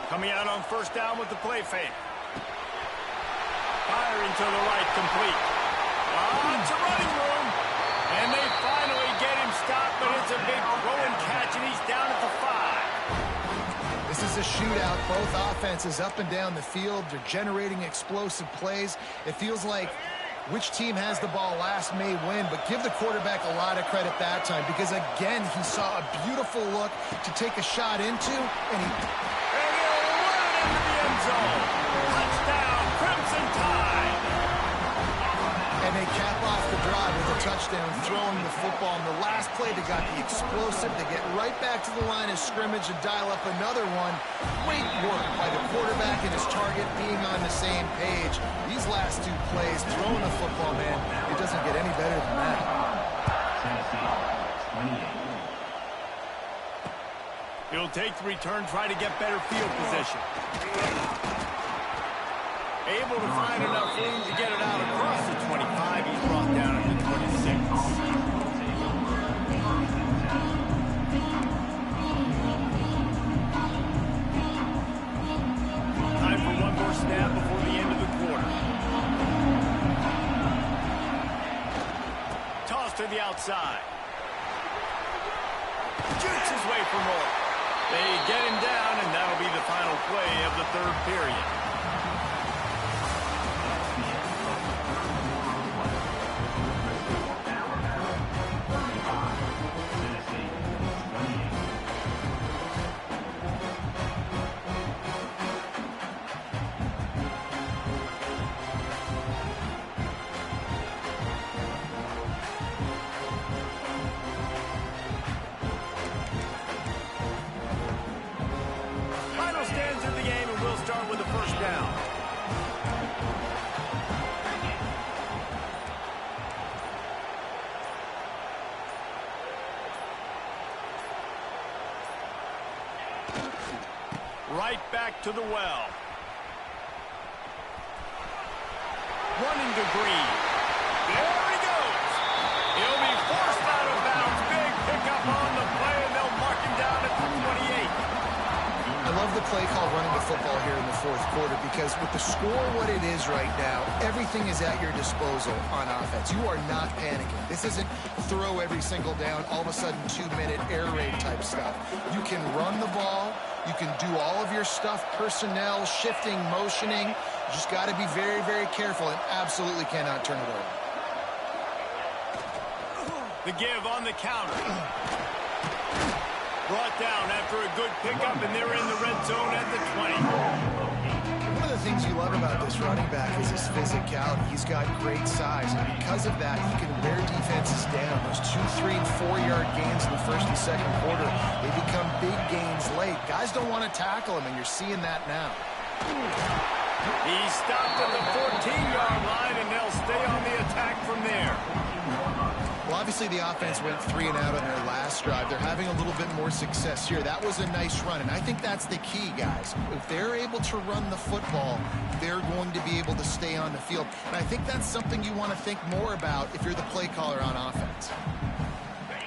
Coming out on 1st down with the play fake. Firing to the right, complete. Lots of running room. And they finally get him stopped, but it's a big throw and catch, and he's down at the 5. This is a shootout. Both offenses up and down the field. They're generating explosive plays. It feels like which team has the ball last may win, but give the quarterback a lot of credit that time because, again, he saw a beautiful look to take a shot into, and he... And he'll run it into the end zone. Touchdown, Crimson Tide. And they cap off the drive with a touchdown, throwing the football. In the last play, they got the explosive. They get right back to the line of scrimmage and dial up another one. Great work by the quarterback and his target being on the same page. These last 2 plays, throwing the football, man, it doesn't get any better than that. Tennessee, 28. He'll take the return, try to get better field position. Able to find enough room to get it out across the 25. He's brought down at the 26. Time for one more snap before the end of the quarter. the outside. Shoots his way for more. They get him down, and that'll be the final play of the third period. Stands in the game, and we'll start with the first down. Right back to the well. Running to Green. There he goes. He'll be forced out of bounds. Big pickup on the play, and they'll mark him down at the 28. I love the play call running the football here in the fourth quarter because with the score what it is right now, everything is at your disposal on offense. You are not panicking. This isn't throw every single down, all of a sudden 2-minute air raid type stuff. You can run the ball. You can do all of your stuff, personnel, shifting, motioning. You just got to be very, very careful and absolutely cannot turn it over. The give on the counter. Brought down after a good pickup, and they're in the red zone at the 20. One of the things you love about this running back is his physicality. He's got great size, and because of that, he can wear defenses down. Those 2, 3, and 4-yard gains in the first and second quarter, they become big gains late. Guys don't want to tackle him, and you're seeing that now. He stopped at the 14-yard line, and they'll stay on the attack from there. Well, obviously the offense went 3 and out on their last drive. They're having a little bit more success here. That was a nice run, and I think that's the key, guys. If they're able to run the football, they're going to be able to stay on the field. And I think that's something you want to think more about if you're the play caller on offense.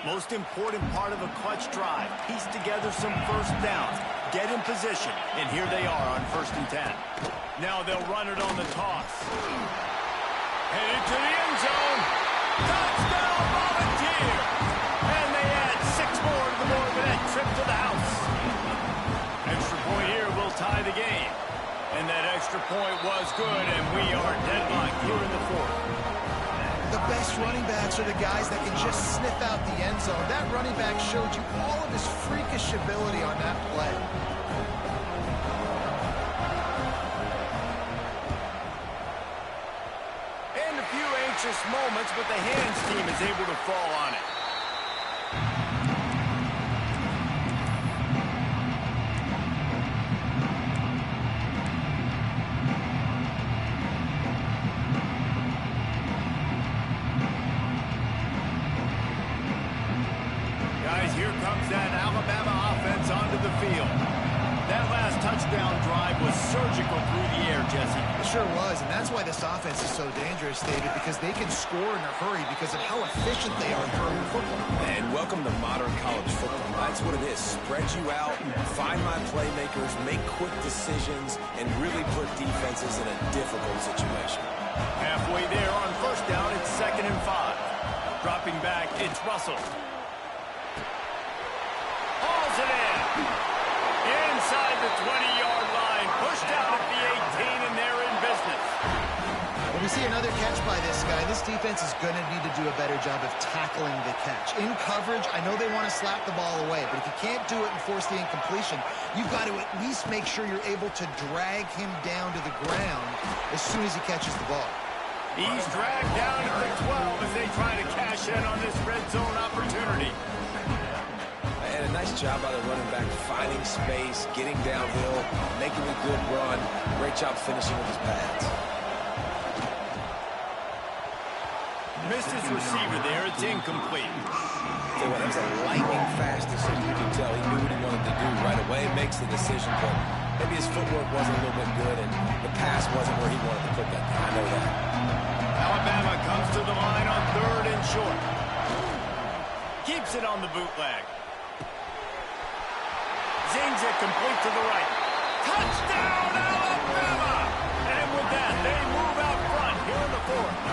Most important part of a clutch drive. Piece together some first downs. Get in position, and here they are on 1st and 10. Now they'll run it on the toss. Headed to the end zone. Touchdown, Volunteer! And they add 6 more to the board with that trip to the house. Extra point here will tie the game. And that extra point was good, and we are deadlocked here in the fourth. The best running backs are the guys that can just sniff out the end zone. That running back showed you all of his freakish ability on that play. Moments, but the hands team is able to fall on it. Guys, here comes that Alabama offense onto the field. That last touchdown drive was surgical through the air, Jesse. It sure was, and that's why this offense is so dangerous, David, because they can score in a hurry because of how efficient they are throwing the football. And welcome to modern college football. That's what it is. Spread you out, find my playmakers, make quick decisions, and really put defenses in a difficult situation. Halfway there on first down, it's 2nd and 5. Dropping back, it's Russell. Hauls it in. Inside the 20-yard line, pushed out at the 18, and they're in business. When we see another catch by this guy, this defense is going to need to do a better job of tackling the catch. In coverage, I know they want to slap the ball away, but if you can't do it and force the incompletion, you've got to at least make sure you're able to drag him down to the ground as soon as he catches the ball. He's dragged down at the 12 as they try to cash in on this red zone opportunity. And a nice job by the running back, finding space, getting downhill, making a good run. Great job finishing with his pads. Missed his receiver there. It's incomplete. So that was a lightning-fast decision. You can tell he knew what he wanted to do right away. Makes the decision, but maybe his footwork wasn't a little bit good, and the pass wasn't where he wanted to put that thing. I know that. Alabama comes to the line on 3rd and short. Keeps it on the bootleg. Zings it complete to the right. Touchdown, Alabama! And with that, they move out front here in the fourth.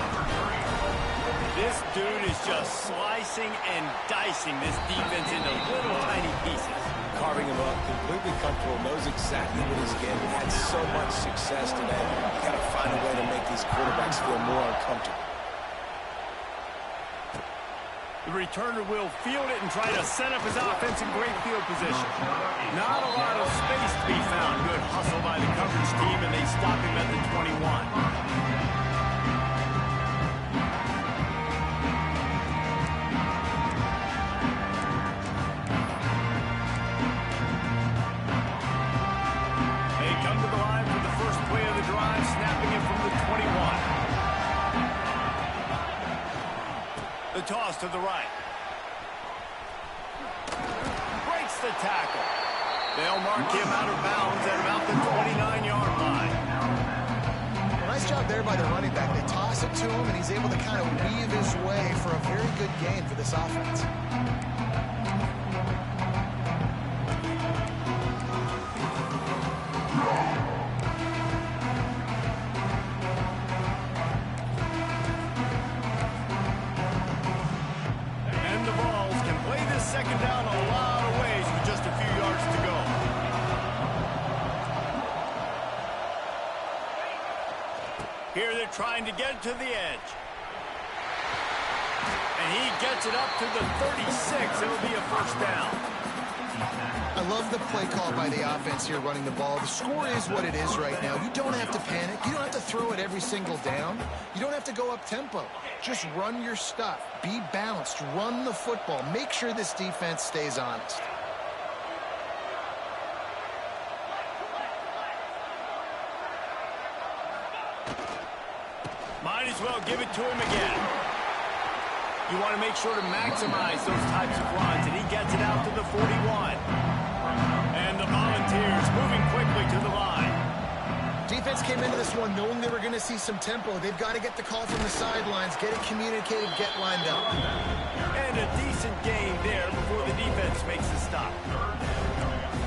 This dude is just slicing and dicing this defense into little tiny pieces. Carving him up, completely comfortable, knows exactly what he's getting. Had so much success today. You got to find a way to make these quarterbacks feel more uncomfortable. The returner will field it and try to set up his offense in great field position. Not a lot of space to be found. Good hustle by the coverage team, and they stop him at the 21. The toss to the right. Breaks the tackle. They'll mark him out of bounds at about the 29-yard line. Well, nice job there by the running back. They toss it to him, and he's able to kind of weave his way for a very good gain for this offense. Second down a lot of ways with just a few yards to go. Here they're trying to get to the edge. And he gets it up to the 36. It'll be a first down. I love the play call by the offense here running the ball. The score is what it is right now. You don't have to panic. You don't have to throw it every single down. You don't have to go up tempo. Just run your stuff. Be balanced. Run the football. Make sure this defense stays honest. Might as well give it to him again. You want to make sure to maximize those types of runs, and he gets it out to the 41. And the Volunteers moving quickly to the line. Defense came into this one knowing they were going to see some tempo. They've got to get the call from the sidelines, get it communicated, get lined up. And a decent gain there before the defense makes a stop.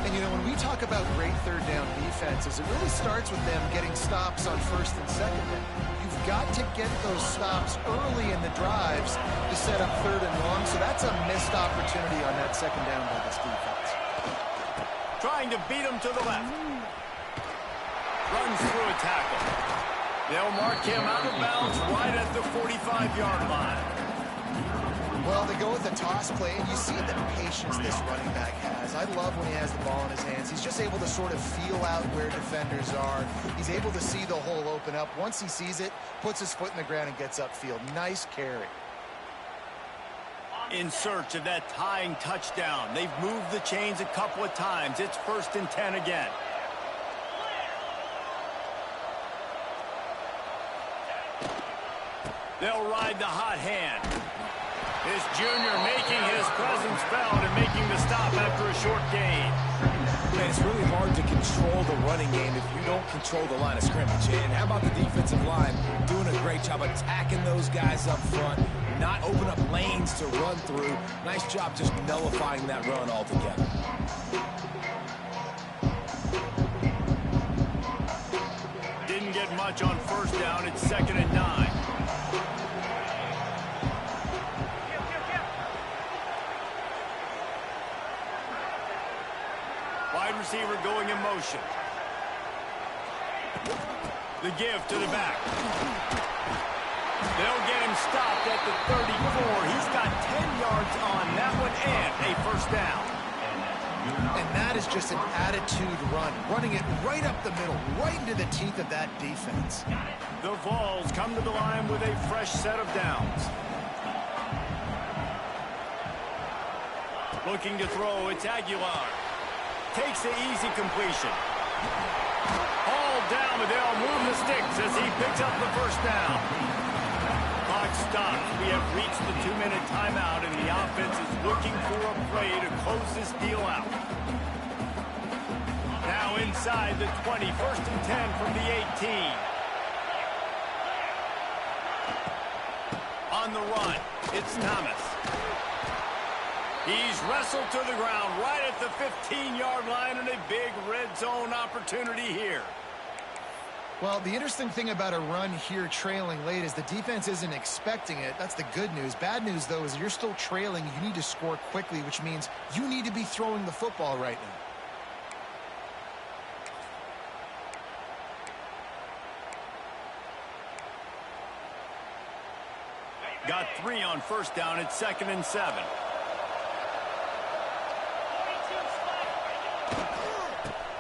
And, you know, when we talk about great third down defenses, it really starts with them getting stops on first and second down. You've got to get those stops early in the drives to set up third and long, so that's a missed opportunity on that second down by this defense. Trying to beat him to the left. Runs through a tackle. They'll mark him out of bounds right at the 45-yard line. Well, they go with the toss play, and you see the patience this running back has. I love when he has the ball in his hands. He's just able to sort of feel out where defenders are. He's able to see the hole open up. Once he sees it, puts his foot in the ground and gets upfield. Nice carry. In search of that tying touchdown. They've moved the chains a couple of times. It's 1st and 10 again. They'll ride the hot hand. This junior making his presence felt and making the stop after a short gain. Man, it's really hard to control the running game if you don't control the line of scrimmage. And how about the defensive line doing a great job attacking those guys up front, not open up lanes to run through. Nice job just nullifying that run altogether. Didn't get much on first down. It's 2nd and 9. Wide receiver going in motion. The give to the back. They'll get him stopped at the 34. He's got 10 yards on that one and a first down. And that is just an attitude run, running it right up the middle, right into the teeth of that defense. The Vols come to the line with a fresh set of downs. Looking to throw, it's Aguilar. Takes the easy completion. All down, but they'll move the sticks as he picks up the first down. Clock stops. We have reached the 2-minute timeout, and the offense is looking for a play to close this deal out. Now inside the 20, 1st and 10 from the 18. On the run, it's Thomas. He's wrestled to the ground right at the 15-yard line, and a big red zone opportunity here. Well, the interesting thing about a run here trailing late is the defense isn't expecting it. That's the good news. Bad news, though, is you're still trailing. You need to score quickly, which means you need to be throwing the football right now. Got 3 on first down. It's 2nd and 7.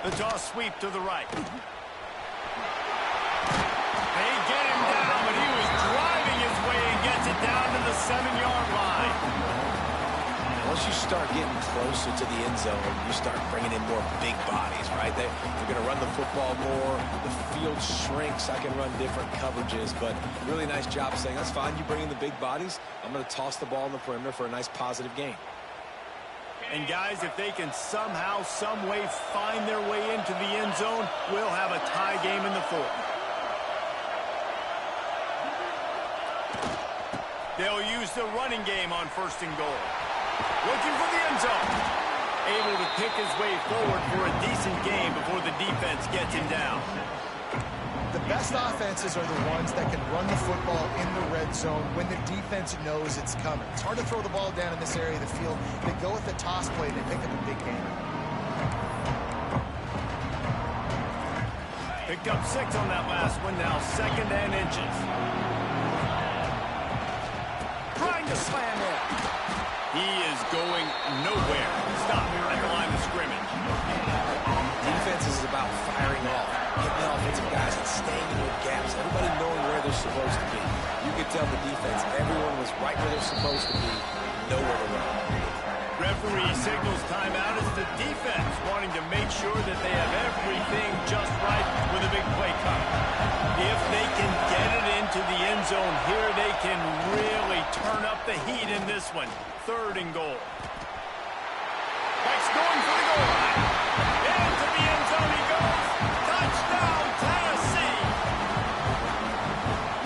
The toss sweep to the right. They get him down, but he was driving his way and gets it down to the 7-yard line. Once you start getting closer to the end zone, you start bringing in more big bodies, right? They're going to run the football more. The field shrinks. I can run different coverages, but really nice job saying, that's fine. You bring in the big bodies. I'm going to toss the ball in the perimeter for a nice positive gain. And guys, if they can somehow, some way find their way into the end zone, we'll have a tie game in the 4th. They'll use the running game on 1st and goal. Looking for the end zone. Able to pick his way forward for a decent game before the defense gets him down. The best offenses are the ones that can run the football in the red zone when the defense knows it's coming. It's hard to throw the ball down in this area of the field. They go with the toss play and they pick up a big game. Picked up 6 on that last one, now 2nd and inches. Trying to slam it. He is going nowhere. Stop at the line of scrimmage. Defense is about firing off, hitting the offensive guys and staying in their gaps. Everybody knowing where they're supposed to be. You could tell the defense, everyone was right where they're supposed to be, nowhere to run. Referee signals timeout as the defense wanting to make sure that they have everything just right with a big play coming. If they can get it into the end zone here, they can really turn up the heat in this one. 3rd and goal. That's going for the goal line. Into the end zone he goes. Touchdown, Tennessee.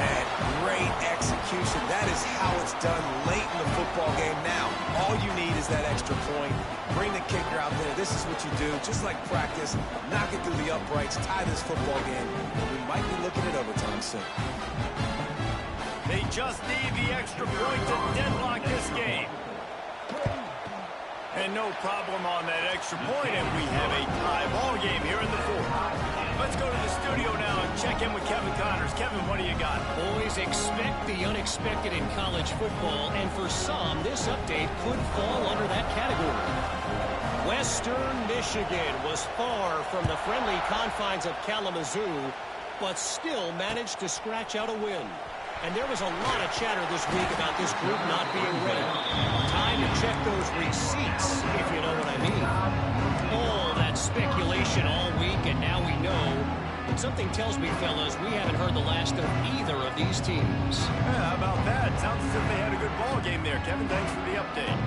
Man, great execution. That is how it's done late in the football game. Now, all you need is that extra point. Bring the kicker out there. This is what you do. Just like practice, knock it through the uprights, tie this football game. We might be looking at overtime soon. They just need the extra point to deadlock this game. And no problem on that extra point, and we have a tie ball game here in the 4th. Let's go to the studio now and check in with Kevin Connors. Kevin, what do you got? Boys, expect the unexpected in college football, and for some, this update could fall under that category. Western Michigan was far from the friendly confines of Kalamazoo, but still managed to scratch out a win. And there was a lot of chatter this week about this group not being ready. Time to check those receipts, if you know what I mean. All that speculation all week, and now we know. But something tells me, fellas, we haven't heard the last of either of these teams. Yeah, how about that? Sounds as if they had a good ball game there. Kevin, thanks for the update.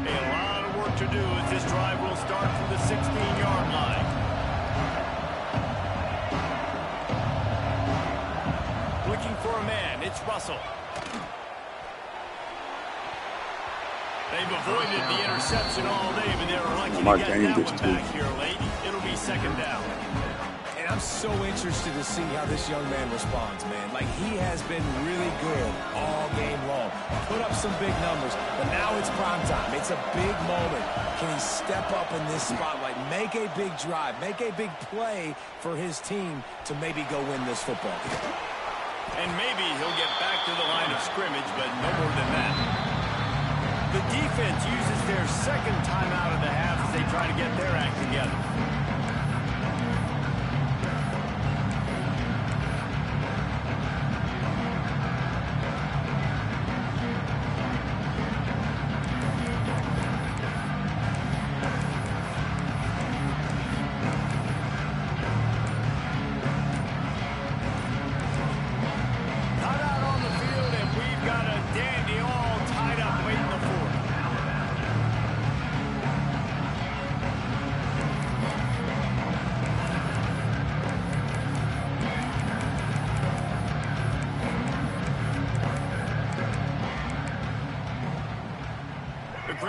A lot of work to do as this drive will start from the 16-yard line. Looking for a man. It's Russell. They've avoided the interception all day, but they're lucky to get that one back here late. It'll be 2nd down. And I'm so interested to see how this young man responds, man. Like, he has been really good all game long. Put up some big numbers, but now it's prime time. It's a big moment. Can he step up in this spotlight, make a big drive, make a big play for his team to maybe go win this football game? And maybe he'll get back to the line of scrimmage, but no more than that. The defense uses their 2nd timeout of the half as they try to get their act together.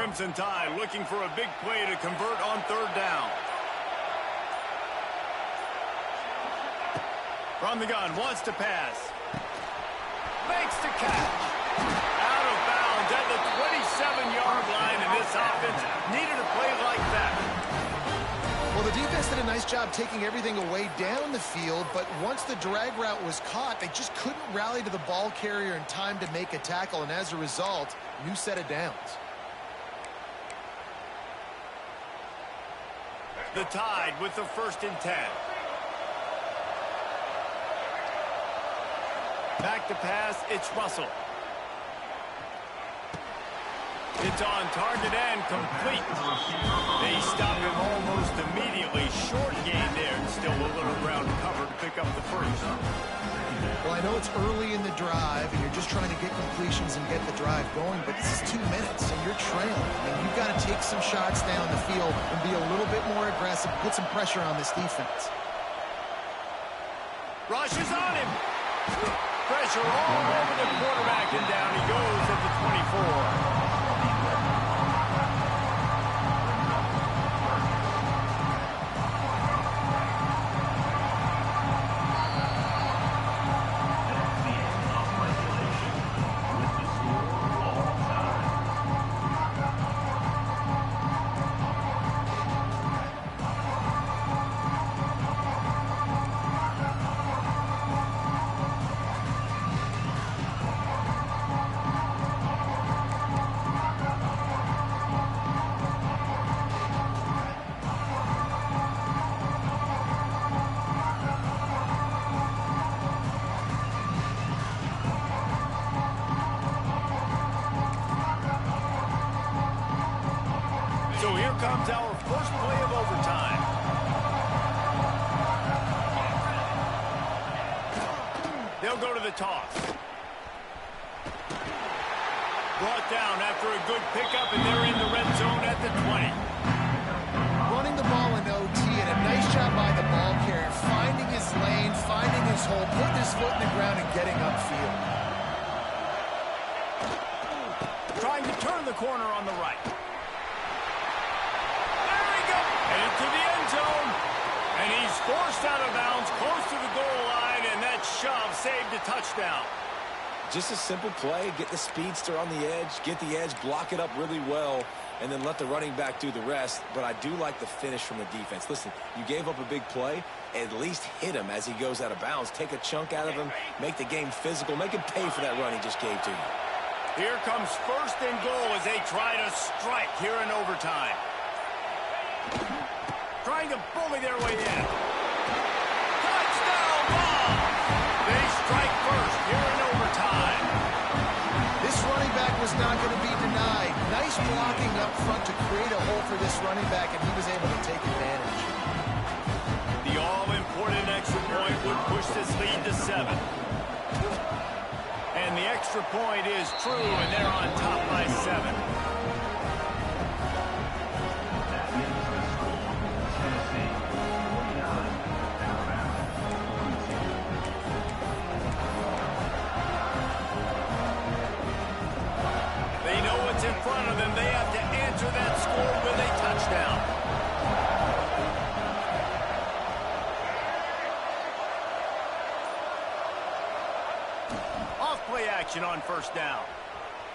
Crimson Tide looking for a big play to convert on third down. From the gun, wants to pass. Makes the catch. Out of bounds at the 27-yard line, and this offense needed a play like that. Well, the defense did a nice job taking everything away down the field, but once the drag route was caught, they just couldn't rally to the ball carrier in time to make a tackle, and as a result, new set of downs. The Tide with the 1st and 10. Back to pass, it's Russell. It's on target and complete. They stop him almost immediately. Short gain there, and still a little ground cover to pick up the first. Well, I know it's early in the drive, and you're just trying to get completions and get the drive going, but this is 2 minutes, and you're trailing. I mean, you've got to take some shots down the field and be a little bit more aggressive, put some pressure on this defense. Rush is on him. Pressure all over the quarterback, and down he goes at the 24. So here comes our first play of overtime. They'll go to the toss. Brought down after a good pickup, and they're in the red zone at the 20. Running the ball in OT, and a nice job by the ball carrier, finding his lane, finding his hole, putting his foot in the ground, and getting upfield. Trying to turn the corner on the right. Into the end zone, and he's forced out of bounds close to the goal line, and that shove saved a touchdown. Just a simple play, get the speedster on the edge, block it up really well, and then let the running back do the rest. But I do like the finish from the defense. Listen, you gave up a big play, at least hit him as he goes out of bounds. Take a chunk out of him, make the game physical, make him pay for that run he just gave to you. Here comes 1st and goal as they try to strike here in overtime. Trying to bully their way in. Touchdown ball! They strike first here in overtime. This running back was not going to be denied. Nice blocking up front to create a hole for this running back, and he was able to take advantage. The all-important extra point would push this lead to 7. And the extra point is true, and they're on top by 7. In front of them, they have to answer that score with a touchdown. Off play action on 1st down.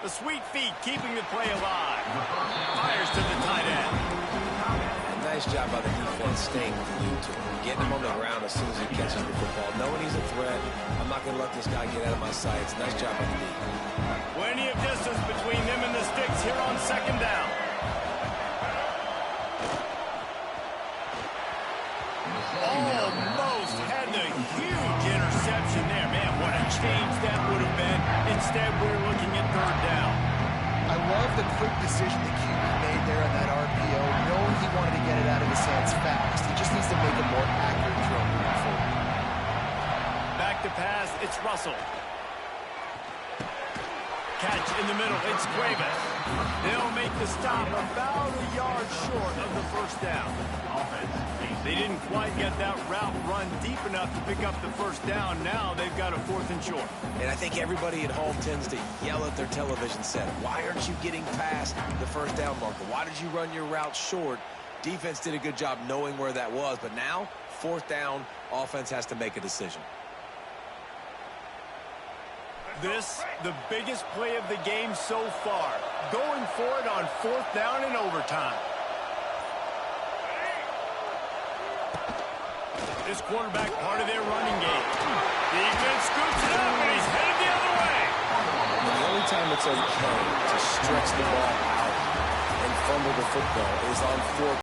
The sweet feet keeping the play alive. Fires to the tight end. Nice job by the defense staying glued to him, getting him on the ground as soon as he catches the football, knowing he's a threat. I'm not going to let this guy get out of my sights. Nice job by the D. Plenty of distance between them and the sticks here on 2nd down. Almost had the huge interception there. Man, what a change that would have been. Instead, we're looking at 3rd down. I love the quick decision the QB made there on that RPO, knowing he wanted to get it out of his hands fast. He just needs to make a more accurate throw moving forward. Back to pass, it's Russell. Catch in the middle, it's Cuevas. They'll make the stop about a yard short of the 1st down. Offense They didn't quite get that route run deep enough to pick up the first down. Now they've got a 4th and short. And I think everybody at home tends to yell at their television set. Why aren't you getting past the first down marker? Why did you run your route short? Defense did a good job knowing where that was, but now 4th down, offense has to make a decision. This, the biggest play of the game so far. Going for it on 4th down in overtime. This quarterback part of their running game. Defense scoops it up, and he's headed the other way. And the only time it's okay to stretch the ball out and fumble the football is on 4th